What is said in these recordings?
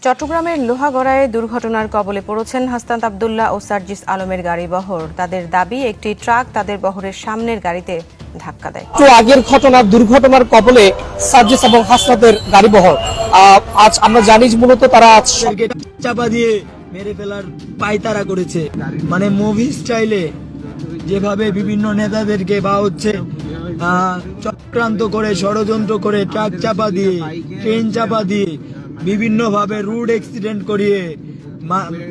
চট্টগ্রামের লোহাগড়ায় দুর্ঘটনার কবলে পড়েছেন হাসনাত আব্দুল্লাহ ও সার্জিস আলমের গাড়িবহর। তাদের দাবি, একটি ট্রাক তাদের বহরের সামনের গাড়িতে ধাক্কা দেয়। একটু আগের দুর্ঘটনার কবলে সার্জিস এবং হাসনাতের গাড়িবহর। আজ আমরা জানি মূলত তারা চাপা দিয়ে মেরে ফেলার পায়তারা করেছে, মানে মুভি স্টাইলে যেভাবে বিভিন্ন নেতাদেরকে বা চক্রান্ত করে, ষড়যন্ত্র করে, ট্রাক চাপা দিয়ে, ট্রেন চাপা দিয়ে, বিভিন্ন ভাবে রোড অ্যাক্সিডেন্ট করিয়ে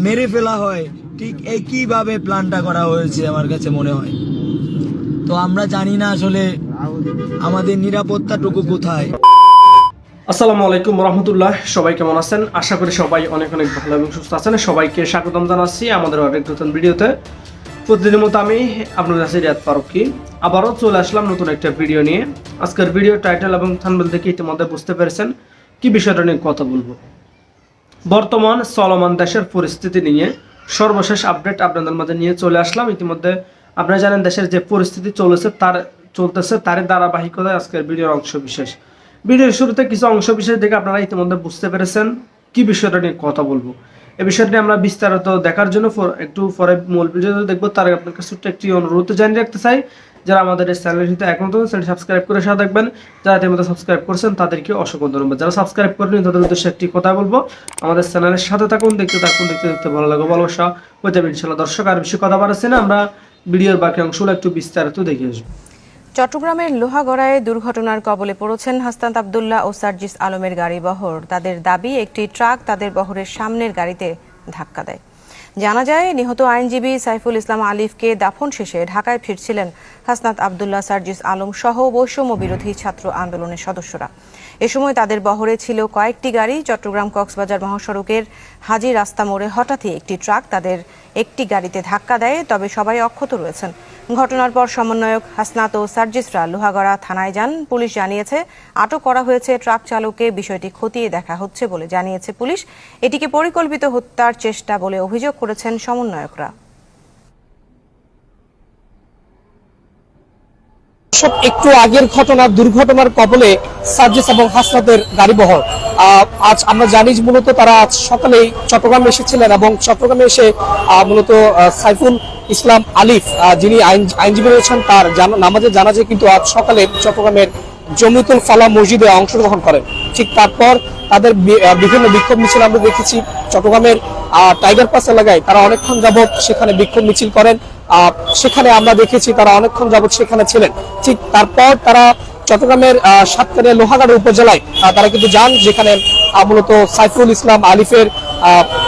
মেরে ফেলা হয়, ঠিক একইভাবে প্ল্যানটা করা হয়েছে আমার কাছে মনে হয়। তো আমরা জানি না আসলে আমাদের নিরাপত্তাটুকু কোথায়। আসসালামু আলাইকুম রহমতুল্লাহ, সবাই কেমন আছেন? আশা করি সবাই অনেক অনেক ভালো এবং সুস্থ আছেন। সবাইকে স্বাগতম জানাচ্ছি আমাদের আরেক নতুন ভিডিওতে। প্রতিদিনের মতো আমি আপনাদের কাছে রিয়াদ ফারুকি আবারও চলে আসলাম নতুন একটা ভিডিও নিয়ে। আজকের ভিডিও টাইটেল এবং থাম্বনেল দেখে ইতিমধ্যে বুঝতে পেরেছেন কি বিষয়টা নিয়ে কথা বলবো। বর্তমান চলমান দেশের পরিস্থিতি নিয়ে সর্বশেষ আপডেট আপনাদের মাঝে নিয়ে চলে আসলাম। ইতিমধ্যে আপনারা জানেন দেশের যে পরিস্থিতি চলতেছে তারই ধারাবাহিকতায় আজকের ভিডিওর অংশ বিশেষ। ভিডিওর শুরুতে কিছু অংশ বিশেষ দেখে আপনারা ইতিমধ্যে বুঝতে পেরেছেন কি বিষয়টা নিয়ে কথা বলবো। এই বিষয়টি আমরা বিস্তারিত দেখার জন্য একটু পরে মূল ভিডিও দেখবো। তার আগে আপনার কাছে একটি অনুরোধ জানিয়ে রাখতে চাই, যারা আমাদের এই চ্যানেলটিতে এখন তো চ্যানেল সাবস্ক্রাইব করে সাথে থাকবেন। যারা ইতিমধ্যে সাবস্ক্রাইব করছেন তাদেরকে অসংখ্য ধন্যবাদ। যারা সাবস্ক্রাইব করেনি তাদের উদ্দেশ্যে একটি কথা বলবো, আমাদের চ্যানেলের সাথে থাকুন, দেখতে ভালো লাগবে, ভালোবাসা হয়ে যাবে ইনশাল্লাহ। দর্শক, আর বেশি কথা বাড়াচ্ছি না, আমরা ভিডিওর বাকি অংশগুলো একটু বিস্তারিত দেখে আসবো। চট্টগ্রামের লোহাগড়ায় দুর্ঘটনার কবলে পড়েছেন হাসনাত আব্দুল্লাহ ও সার্জিস আলমের গাড়িবহর। তাদের দাবি, একটি ট্রাক তাদের বহরের সামনের গাড়িতে ধাক্কা দেয়। জানা যায়, নিহত আইনজীবী সাইফুল ইসলাম আলিফকে দাফন শেষে ঢাকায় ফিরছিলেন হাসনাত আব্দুল্লাহ, সার্জিস আলম সহ বৈষম্য বিরোধী ছাত্র আন্দোলনের সদস্যরা। এ সময় তাদের বহরে ছিল কয়েকটি গাড়ি। চট্টগ্রাম কক্সবাজার মহাসড়কের হাজী রাস্তা মোড়ে হঠাৎই একটি ট্রাক তাদের একটি গাড়িতে ধাক্কা দেয়, তবে সবাই অক্ষত রয়েছেন। ঘটনার পর সমন্বয়ক হাসনাত ও সার্জিসরা লোহাগড়া থানায় যান। পুলিশ জানিয়েছে, আটক করা হয়েছে ট্রাক চালককে। বিষয়টি খতিয়ে দেখা হচ্ছে বলে জানিয়েছে পুলিশ। এটিকে পরিকল্পিত হত্যার চেষ্টা বলে অভিযোগ করেছেন সমন্বয়করা। একটু আগের দুর্ঘটনার কবলে সার্জিস এবং হাসনাতের গাড়িবহর। আজ আমরা জানি মূলত তারা আজ সকালেই চট্টগ্রামে এসেছিলেন এবং চট্টগ্রামে এসে মূলত সাইফুল ইসলাম আলিফ, যিনি আইনজীবী রয়েছেন, তার নামাজের জানাজে কিন্তু আজ সকালে চট্টগ্রামের জমিতুল ফালাহ মসজিদে অংশগ্রহণ করেন। ঠিক তারপর তাদের বিভিন্ন বিক্ষোভ মিছিল আমরা দেখেছি চট্টগ্রামের টাইগার পাস এলাকায়। তারা অনেকক্ষণ যাবৎ সেখানে বিক্ষোভ মিছিল করেন। সেখানে আমরা দেখেছি তারা অনেকক্ষণ যাবৎ সেখানে ছিলেন। ঠিক তারপর তারা চট্টগ্রামের সাতকানিয়া লোহাগড়া উপজেলায় তারা কিন্তু যান, যেখানে মূলত সাইফুল ইসলাম আলিফের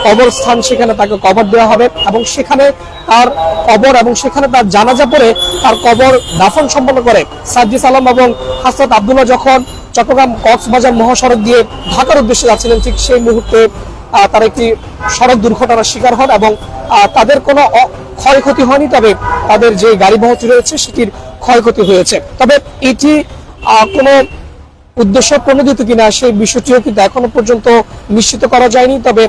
কবরস্থান, সেখানে তাকে কবর দেওয়া হবে এবং সেখানে তার কবর এবং সেখানে তার জানাজা পড়ে তার কবর দাফন সম্পন্ন করে সার্জিস আলম এবং হাসনাত আব্দুল্লাহ যখন চট্টগ্রাম কক্সবাজার মহাসড়ক দিয়ে ঢাকার উদ্দেশ্যে যাচ্ছিলেন, ঠিক সেই মুহূর্তে তারা একটি সড়ক দুর্ঘটনার শিকার হন এবং তাদের কোনো ক্ষয়ক্ষতি হয়নি, তবে তাদের যে গাড়িবহরটি রয়েছে সেটির ক্ষয়ক্ষতি হয়েছে। তবে এটি কোনো উদ্দেশ্য প্রণোদিত কিনা সেই বিষয়টিও কিন্তু এখনো পর্যন্ত নিশ্চিত করা যায়নি। তবে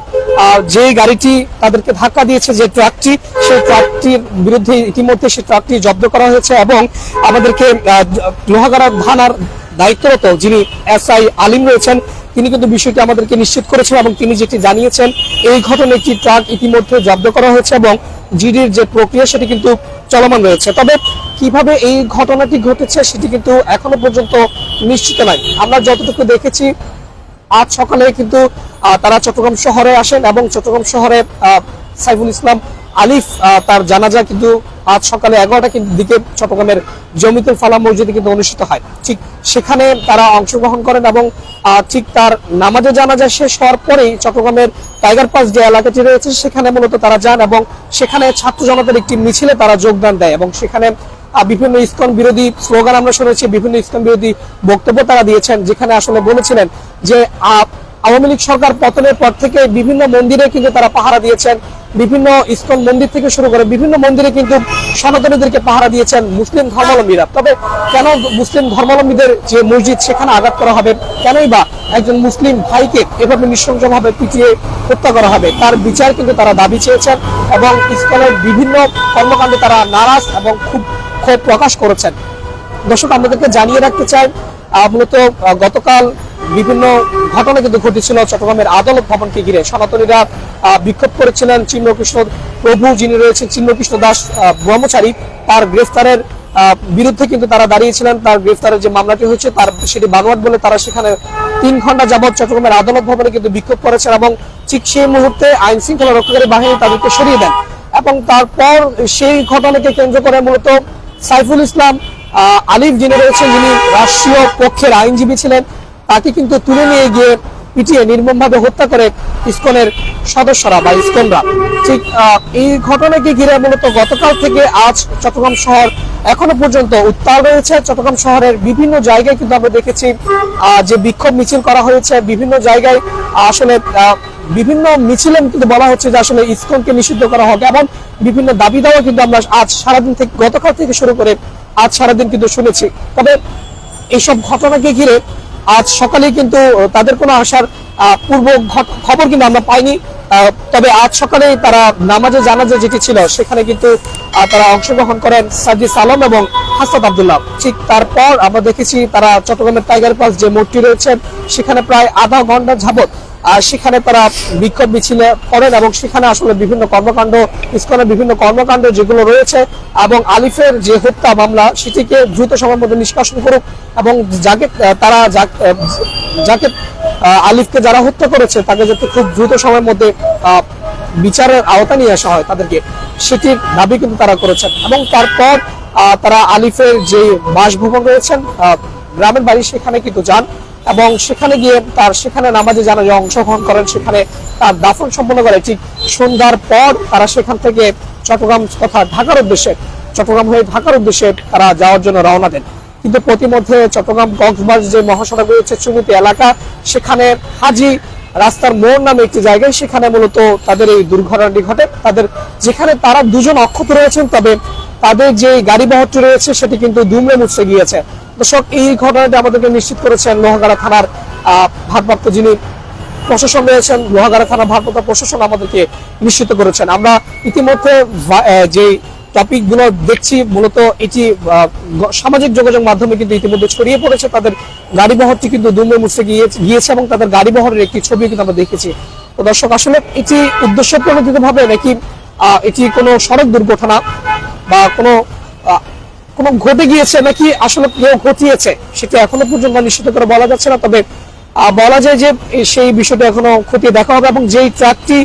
যে গাড়িটি তাদেরকে ধাক্কা দিয়েছে, যে ট্রাকটি, সেই ট্রাকটির বিরুদ্ধে ইতিমধ্যে সেই ট্রাকটি জব্দ করা হয়েছে এবং আমাদেরকে লোহাগড়া থানার দায়িত্বরত যিনি এসআই আলিম রয়েছেন, তিনি কিন্তু বিষয়টি আমাদেরকে নিশ্চিত করেছেন এবং তিনি যেটি জানিয়েছেন, এই ঘটনায় একটি ট্রাক ইতিমধ্যে জব্দ করা হয়েছে এবং জিডির যে প্রক্রিয়া সেটি কিন্তু চলমান রয়েছে। তবে কিভাবে এই ঘটনাটি ঘটেছে সেটি কিন্তু এখনো পর্যন্ত নিশ্চিত নয়। আমরা যতটুকু দেখেছি, আজ সকালে কিন্তু তারা চট্টগ্রাম শহরে আসেন এবং চট্টগ্রাম শহরে সাইফুল ইসলাম আলিফ তার জানাজা কিন্তু আজ সকালে 11টার দিকে চট্টগ্রামের জমিতুল ফালাহ মসজিদে কিন্তু অনুষ্ঠিত হয়। ঠিক সেখানে তারা অংশগ্রহণ করেন এবং ঠিক তার নামাজে জানাজা শেষ হওয়ার পরেই চট্টগ্রামের টাইগার পাস যে এলাকাটি রয়েছে সেখানে মূলত তারা যান এবং সেখানে ছাত্র জনতার একটি মিছিলে তারা যোগদান দেয় এবং সেখানে বিভিন্ন ইসকন বিরোধী স্লোগান আমরা শুনেছি, বিভিন্ন ইসকন বিরোধী বক্তব্য তারা দিয়েছেন, যেখানে আসলে বলেছিলেন যে আওয়ামী লীগ সরকার পতনের পর থেকে বিভিন্ন মন্দিরে কিন্তু তারা পাহারা দিয়েছেন। বিভিন্ন ইসকন মন্দির থেকে শুরু করে বিভিন্ন মন্দিরে কিন্তু সনাতনীদেরকে পাহারা দিয়েছেন মুসলিম ধর্মাবলম্বীরা। তবে কেন মুসলিম ধর্মাবলম্বীদের যে মসজিদ সেখানে আঘাত করা হবে, কেনই বা একজন মুসলিম ভাইকে এভাবে নৃশংসভাবে পিটিয়ে হত্যা করা হবে, তার বিচার কিন্তু তারা দাবি চেয়েছেন এবং ইসকনের বিভিন্ন কর্মকাণ্ডে তারা নারাজ এবং খুব ক্ষোভ প্রকাশ করেছেন। দর্শক, আমাদেরকে জানিয়ে রাখতে চাই, মূলত গতকাল বিভিন্ন ঘটনা কিন্তু ঘটেছিল চট্টগ্রামের আদালত ভবনকে ঘিরে। সনাতনীরা বিক্ষোভ করেছিলেন চিন্ময়কৃষ্ণ প্রভু, যিনি রয়েছেন চিন্ময়কৃষ্ণ দাস ব্রহ্মচারী, তার গ্রেফতারের বিরুদ্ধে কিন্তু তারা দাঁড়িয়েছিলেন। তার গ্রেফতারের যে মামলাটি হয়েছে তার সেটি বানোয়াট বলে তারা সেখানে 3 ঘন্টা যাবৎ চট্টগ্রামের আদালত ভবনে কিন্তু বিক্ষোভ করেছেন এবং ঠিক সেই মুহূর্তে আইন শৃঙ্খলা রক্ষাকারী বাহিনী তাদেরকে সরিয়ে দেন। এবং তারপর সেই ঘটনাকে কেন্দ্র করে মূলত সাইফুল ইসলাম আলিফ, যিনি রয়েছেন, যিনি রাষ্ট্রীয় পক্ষের আইনজীবী ছিলেন, তাকে কিন্তু তুলে নিয়ে গিয়ে পিটিয়ে নির্মমভাবে হত্যা করে ইসকনের সদস্যরা বা ইসকনরা। ঠিক এই ঘটনাকে ঘিরে মূলত গতকাল থেকে আজ চট্টগ্রাম শহর এখনো পর্যন্ত উত্তাল রয়েছে। চট্টগ্রাম শহরের বিভিন্ন জায়গায় কিন্তু আমরা দেখেছি যে বিক্ষোভ মিছিল করা হয়েছে। বিভিন্ন জায়গায় আসলে বিভিন্ন মিছিলে কিন্তু বলা হচ্ছে যে আসলে ইসকনকে নিষিদ্ধ করা হবে এবং বিভিন্ন দাবি দাওয়া কিন্তু আমরা আজ সারাদিন থেকে, গতকাল থেকে শুরু করে আজ সারাদিন কিন্তু শুনেছি। তবে এইসব ঘটনাকে ঘিরে আজ সকালে কিন্তু তাদের কোনো আসার পূর্ব খবর কিন্তু আমরা পাইনি। তবে আজ সকালে তারা নামাজে জানাজা যেটি ছিল সেখানে কিন্তু তারা অংশগ্রহণ করেন সার্জিস আলম এবং হাসনাত আব্দুল্লাহ। ঠিক তারপর আমরা দেখেছি তারা চট্টগ্রামের টাইগার পাস যে মোড়টি রয়েছে সেখানে প্রায় আধা ঘন্টা যাবত সেখানে তারা বিক্ষোভ মিছিলে করেন এবং সেখানে আসলে বিভিন্ন কর্মকাণ্ড, ইসকনের বিভিন্ন কর্মকাণ্ড যেগুলো রয়েছে এবং আলিফের যে হত্যা মামলা সেটিকে দ্রুত সময়ের মধ্যে নিষ্কাশন করুক এবং যাকে আলিফকে যারা হত্যা করেছে তাকে যাতে খুব দ্রুত সময়ের মধ্যে বিচারের আওতা নিয়ে আসা হয় তাদেরকে, সেটির দাবি কিন্তু তারা করেছেন। এবং তারপর তারা আলিফের যে বাসভবন রয়েছেন, গ্রামের বাড়ি, সেখানে কিন্তু যান এবং সেখানে গিয়ে সেখানে নামাজে জানাজা অংশগ্রহণ করেন। সেখানে তার দাফন সম্পন্ন করে ঠিক সন্ধ্যার পর তারা সেখান থেকে চট্টগ্রাম তথা চট্টগ্রাম হয়ে ঢাকার উদ্দেশ্যে তারা যাওয়ার জন্য রওনা দেন। কিন্তু প্রতিমধ্যে চট্টগ্রাম কক্সবাজার যে মহাসড়ক রয়েছে চুমুতি এলাকা, সেখানে হাজি রাস্তার মোড় নামে একটি জায়গায় সেখানে মূলত তাদের এই দুর্ঘটনাটি ঘটে। যেখানে তারা দুজন অক্ষত রয়েছেন, তবে তাদের যে গাড়ি বহরটি রয়েছে সেটি কিন্তু দুমড়ে মুচড়ে গিয়েছে। দর্শক, এই ঘটনাটি আমাদেরকে নিশ্চিত করেছেন লোহাগাড়া থানার ভারপ্রাপ্ত যিনি প্রশাসন রয়েছেন, লোহাগাড়া থানার ভারপ্রাপ্ত প্রশাসন আমাদেরকে নিশ্চিত করেছেন। আমরা ইতিমধ্যে যে টপিক গুলো দেখছি মূলত এটি সামাজিক যোগাযোগ মাধ্যমে কিন্তু ইতিমধ্যে ছড়িয়ে পড়েছে। তাদের গাড়ি বহরটি কিন্তু দুমড়ে মুচড়ে গিয়েছে এবং তাদের গাড়ি বহরের একটি ছবি কিন্তু আমরা দেখেছি। তো দর্শক, আসলে এটি উদ্দেশ্য প্রণোদিত ভাবে নাকি এটি কোনো সড়ক দুর্ঘটনা বা কোনো ঘটে গিয়েছে নাকি আসলে কেউ ঘটিয়েছে সেটা এখনো পর্যন্ত নিশ্চিত করে বলা যাচ্ছে না। তবে বলা যায় যে সেই বিষয়টা এখনো খতিয়ে দেখা হবে এবং যেই ট্রাকটি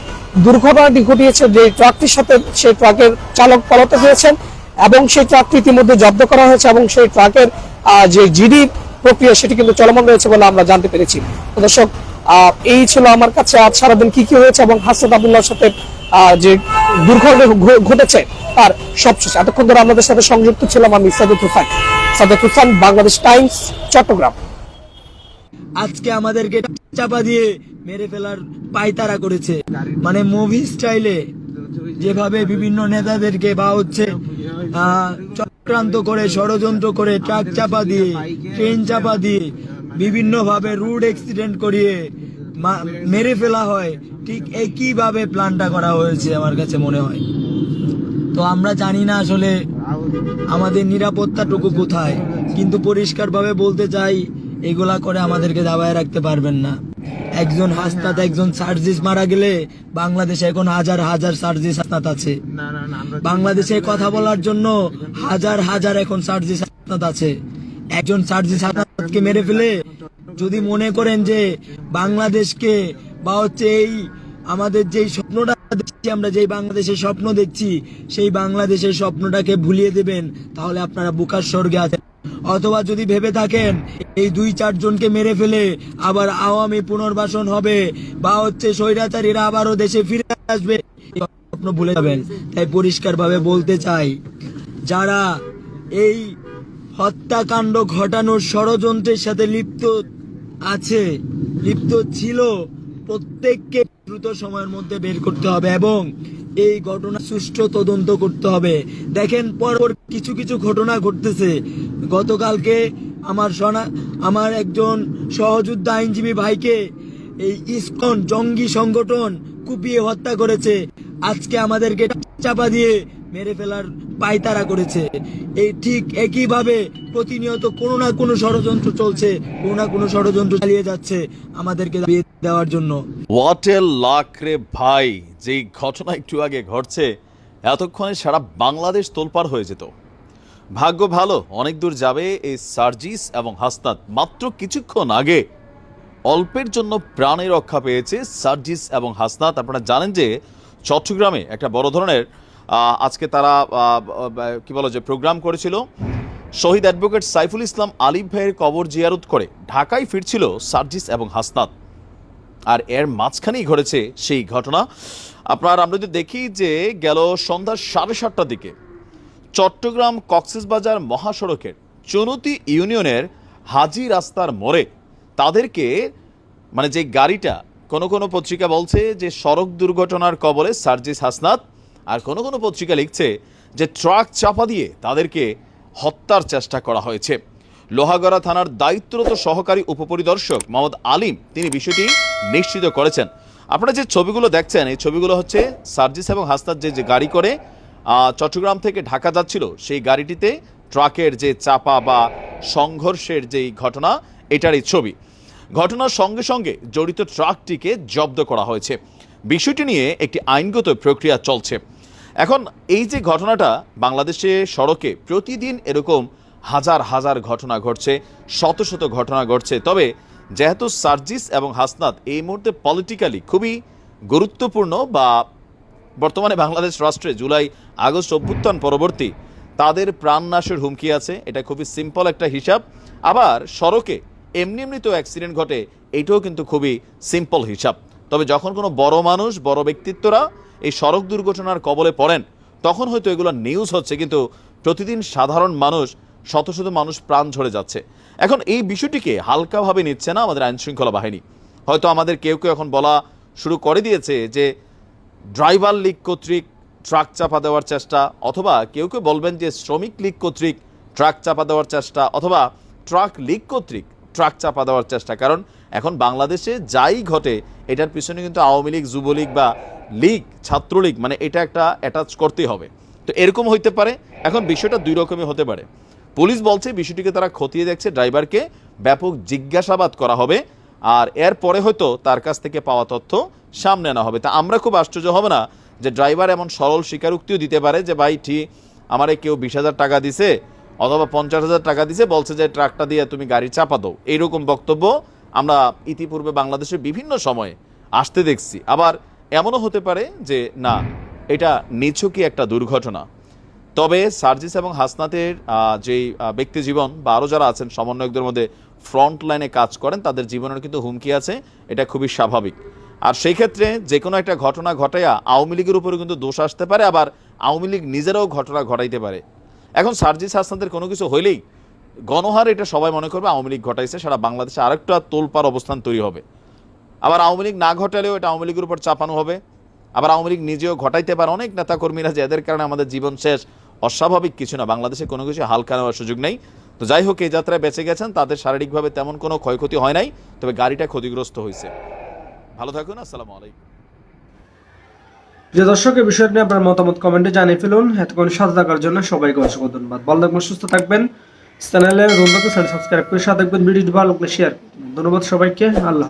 দুর্ঘটনাটি ঘটিয়েছে, যে ট্রাকটির সাথে সেই ট্রাকের চালক পলাতক হয়েছেন এবং সেই ট্রাকটি ইতিমধ্যে জব্দ করা হয়েছে এবং সেই ট্রাকের যে জিডি প্রক্রিয়া সেটি কিন্তু চলমান রয়েছে বলে আমরা জানতে পেরেছি। তো দর্শক, এই ছিল আমার কাছে আজ সারাদিন কি কি হয়েছে এবং হাসনাত আব্দুল্লাহর সাথে যে দুর্ঘটনা ঘটেছে তার সবশেষ। এতক্ষণ ধরে আমাদের সাথে সংযুক্ত ছিলাম আমি সাদেক তুফান, বাংলাদেশ টাইমস, চট্টগ্রাম। আজকে আমাদেরকে চাপা দিয়ে মেরে ফেলার পায়তারা করেছে, মানে মুভি স্টাইলে যেভাবে বিভিন্ন নেতাদেরকে বা চক্রান্ত করে, ষড়যন্ত্র করে, ট্রাক চাপা দিয়ে, ট্রেন চাপা দিয়ে, বিভিন্ন ভাবে রুড অ্যাক্সিডেন্ট করিয়ে মেরে ফেলা হয়, ঠিক একইভাবে প্ল্যানটা করা হয়েছে আমার কাছে মনে হয়। তো আমরা জানি না আসলে আমাদের নিরাপত্তাটুকু কোথায়, কিন্তু পরিষ্কারভাবে বলতে চাই, এগুলা করে আমাদেরকে দাবায় রাখতে পারবেন না। একজন হাসনাত, একজন সার্জিস মারা গেলে বাংলাদেশে এখন হাজার হাজার সার্জিস হাসনাত আছে। বাংলাদেশে কথা বলার জন্য হাজার হাজার এখন সার্জিস হাসনাত আছে। একজন সার্জিস হাসনাতকে মেরে ফেলে যদি মনে করেন যে বাংলাদেশকে বা এই আমাদের যেই স্বপ্নটা দেখছি, আমরা যেই বাংলাদেশের স্বপ্ন দেখছি, সেই বাংলাদেশের স্বপ্নটাকে ভুলিয়ে দেবেন, তাহলে আপনারা বুকার স্বর্গে আছেন। অথবা যদি ভেবে থাকেন এই 2-4 জনকে মেরে ফেলে আবার আওয়ামী পুনর্বাসন হবে বা স্বৈরাচারীরা আবারও দেশে ফিরে আসবে, স্বপ্ন ভুলে যাবেন। তাই পরিষ্কারভাবে বলতে চাই, যারা এই হত্যাকাণ্ড ঘটানোর ষড়যন্ত্রের সাথে লিপ্ত ছিল, প্রত্যেককে দ্রুত সময়ের মধ্যে বের করতে হবে এবং এই ঘটনা সুষ্ঠু তদন্ত করতে হবে। দেখেন, পরপর কিছু কিছু ঘটনা ঘটতেছে। গতকালকে আমার একজন সহযোদ্ধা আইনজীবী ভাইকে এই ইসকন জঙ্গি সংগঠন কুপিয়ে হত্যা করেছে। আজকে আমাদেরকে চাপা দিয়ে মেরে ফেলার পায়তারা করেছে। এই ঠিক একইভাবে প্রতিনিয়ত কোনো না কোনো ষড়যন্ত্র চলছে, কোনো না কোনো ষড়যন্ত্র চালিয়ে যাচ্ছে আমাদেরকে বিয়ে দেওয়ার জন্য। হোয়াট এ লাক রে ভাই, যেই ঘটনা একটু আগে ঘটছে এতক্ষণে সারা বাংলাদেশ তোলপাড় হয়ে যেত। ভাগ্য ভালো, অনেক দূর যাবে এই সার্জিস এবং হাসনাত। মাত্র কিছুক্ষণ আগে অল্পের জন্য প্রাণে রক্ষা পেয়েছে সার্জিস এবং হাসনাত। আপনারা জানেন যে চট্টগ্রামে একটা বড় ধরনের আজকে তারা কি বলে যে প্রোগ্রাম করেছিল। শহীদ অ্যাডভোকেট সাইফুল ইসলাম আলিফ ভাইয়ের কবর জিয়ারত করে ঢাকায় ফিরছিল সার্জিস এবং হাসনাত, আর এর মাঝখানেই ঘটেছে সেই ঘটনা। আমরা যদি দেখি যে গেল সন্ধ্যা 7:30টার দিকে চট্টগ্রাম কক্সবাজার মহাসড়কের চুনতি ইউনিয়নের হাজি রাস্তার মোড়ে তাদেরকে মানে যে গাড়িটা, কোনো কোনো পত্রিকা বলছে যে সড়ক দুর্ঘটনার কবলে সার্জিস হাসনাত, আর কোনো কোনো পত্রিকা লিখছে যে ট্রাক চাপা দিয়ে তাদেরকে হত্যার চেষ্টা করা হয়েছে। লোহাগড়া থানার দায়িত্বরত সহকারী উপপরিদর্শক মোহাম্মদ আলিম তিনি বিষয়টি নিশ্চিত করেছেন। আপনারা যে ছবিগুলো দেখছেন এই ছবিগুলো হচ্ছে সার্জিস এবং হাসনাত যে গাড়ি করে চট্টগ্রাম থেকে ঢাকা যাচ্ছিল, সেই গাড়িটিতে ট্রাকের যে চাপা বা সংঘর্ষের যেই ঘটনা এটারই ছবি। ঘটনার সঙ্গে সঙ্গে জড়িত ট্রাকটিকে জব্দ করা হয়েছে। বিষয়টি নিয়ে একটি আইনগত প্রক্রিয়া চলছে। এখন এই যে ঘটনাটা, বাংলাদেশে সড়কে প্রতিদিন এরকম হাজার হাজার ঘটনা ঘটছে, শত শত ঘটনা ঘটছে। তবে যেহেতু সার্জিস এবং হাসনাত এই মুহূর্তে পলিটিক্যালি খুবই গুরুত্বপূর্ণ, বা বর্তমানে বাংলাদেশ রাষ্ট্রে জুলাই আগস্ট অভ্যুত্থান পরবর্তী তাদের প্রাণনাশের হুমকি আছে, এটা খুবই সিম্পল একটা হিসাব। আবার সড়কে এমনি এমনিতেও অ্যাক্সিডেন্ট ঘটে, এইটাও কিন্তু খুবই সিম্পল হিসাব। তবে যখন কোনো বড় মানুষ, বড় ব্যক্তিত্বরা এই সড়ক দুর্ঘটনার কবলে পড়েন তখন হয়তো এগুলো নিউজ হচ্ছে, কিন্তু প্রতিদিন সাধারণ মানুষ, শত শত মানুষ প্রাণ ঝরে যাচ্ছে। এখন এই বিষয়টিকে হালকাভাবে নিচ্ছে না আমাদের আইনশৃঙ্খলা বাহিনী। হয়তো আমাদের কেউ কেউ এখন বলা শুরু করে দিয়েছে যে ড্রাইভার লীগ কর্তৃক ট্রাক চাপা দেওয়ার চেষ্টা, অথবা কেউ কেউ বলবেন যে শ্রমিক লীগ কর্তৃক ট্রাক চাপা দেওয়ার চেষ্টা, অথবা ট্রাক লীগ কর্তৃক ট্রাক চাপা দেওয়ার চেষ্টা। কারণ এখন বাংলাদেশে যাই ঘটে এটার পিছনে কিন্তু আওয়ামী লীগ, যুবলীগ বা লীগ, ছাত্রলীগ, মানে এটা একটা অ্যাটাচ করতেই হবে। তো এরকম হইতে পারে। এখন বিষয়টা দুই রকমই হতে পারে। পুলিশ বলছে বিষয়টিকে তারা খতিয়ে দেখছে, ড্রাইভারকে ব্যাপক জিজ্ঞাসাবাদ করা হবে, আর এরপরে হয়তো তার কাছ থেকে পাওয়া তথ্য সামনে আনা হবে। তা আমরা খুব আশ্চর্য হবে না যে ড্রাইভার এমন সরল স্বীকারোক্তিও দিতে পারে যে ভাই ঠিক আমারে কেউ 20,000 টাকা দিছে অথবা 50,000 টাকা দিছে, বলছে যে ট্রাকটা দিয়ে তুমি গাড়ি চাপা দাও। এইরকম বক্তব্য আমরা ইতিপূর্বে বাংলাদেশের বিভিন্ন সময়ে আসতে দেখছি। আবার এমনও হতে পারে যে না, এটা নিছকই একটা দুর্ঘটনা। তবে সার্জিস এবং হাসনাতের যেই ব্যক্তি জীবন বা আরও যারা আছেন সমন্বয়কদের মধ্যে ফ্রন্ট লাইনে কাজ করেন, তাদের জীবনের কিন্তু হুমকি আছে, এটা খুবই স্বাভাবিক। আর সেই ক্ষেত্রে যে কোনো একটা ঘটনা ঘটাইয়া আওয়ামী লীগের উপরে কিন্তু দোষ আসতে পারে, আবার আওয়ামী লীগ নিজেরাও ঘটনা ঘটাইতে পারে। এখন সার্জিস হাসনাতের কোনো কিছু হইলেই গণহার এটা সবাই মনে করবে আওয়ামী লীগ ঘটাইছে, সারা বাংলাদেশে আরেকটা তোলপাড় অবস্থান তৈরি হবে। আবার আওয়ামী লীগ না ঘটালেও এটা আওয়ামী লীগের উপর চাপানো হবে। আবার আওয়ামী লীগ নিজেও ঘটাইতে পারে, অনেক নেতাকর্মীরা যে এদের কারণে আমাদের জীবন শেষ, অস্বাভাবিক কিছু না। বাংলাদেশে কোনো কিছু হালকা নেওয়ার সুযোগ নেই। তো যাই হোক, এই যাত্রায় বেঁচে গেছেন, তাদের শারীরিকভাবে তেমন কোনো ক্ষয়ক্ষতি হয় নাই, তবে গাড়িটা ক্ষতিগ্রস্ত হয়েছে। ভালো থাকুন, আসসালামু আলাইকুম। প্রিয় দর্শক, এই বিষয়টি নিয়ে আপনার মতামত কমেন্টে জানিয়ে ফেলুন। এতক্ষণ সাথে থাকার জন্য সবাইকে অসংখ্য ধন্যবাদ। ভালো থাকবেন, সুস্থ থাকবেন। চ্যানেলে সাবস্ক্রাইব করে সাথে থাকবেন, ভিডিওটি ভালো লাগলে শেয়ার করুন। ধন্যবাদ সবাইকে। আল্লাহ।